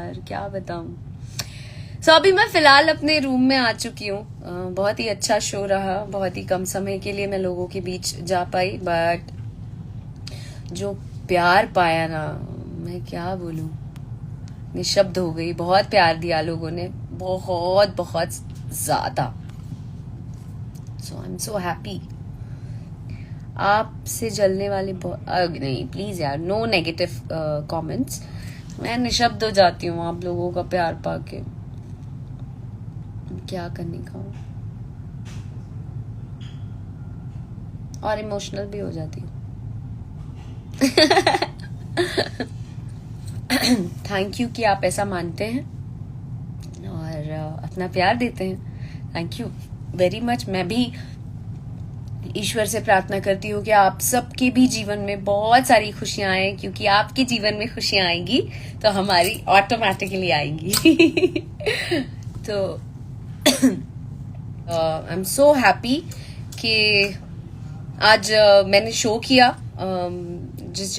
यार, क्या बताऊं। सो अभी मैं फिलहाल अपने रूम में आ चुकी हूँ। बहुत ही अच्छा शो रहा, बहुत ही कम समय के लिए मैं लोगों के बीच जा पाई, बट जो प्यार पाया ना, मैं क्या बोलूं, निशब्द हो गई। बहुत प्यार दिया लोगों ने, बहुत बहुत ज्यादा। सो आई एम सो हैप्पी। आपसे जलने वाले नहीं प्लीज यार, नो नेगेटिव कमेंट्स। मैं निशब्द हो जाती हूँ आप लोगों का प्यार पाके, क्या करने का हूँ, और इमोशनल भी हो जाती हूँ। थैंक यू कि आप ऐसा मानते हैं और अपना प्यार देते हैं। Thank you very much. मैं भी ईश्वर से प्रार्थना करती हूँ कि आप सबके भी जीवन में बहुत सारी खुशियां आए, क्योंकि आपके जीवन में खुशियां आएंगी तो हमारी ऑटोमेटिकली आएंगी। तो आई एम सो हैप्पी कि आज मैंने शो किया जिस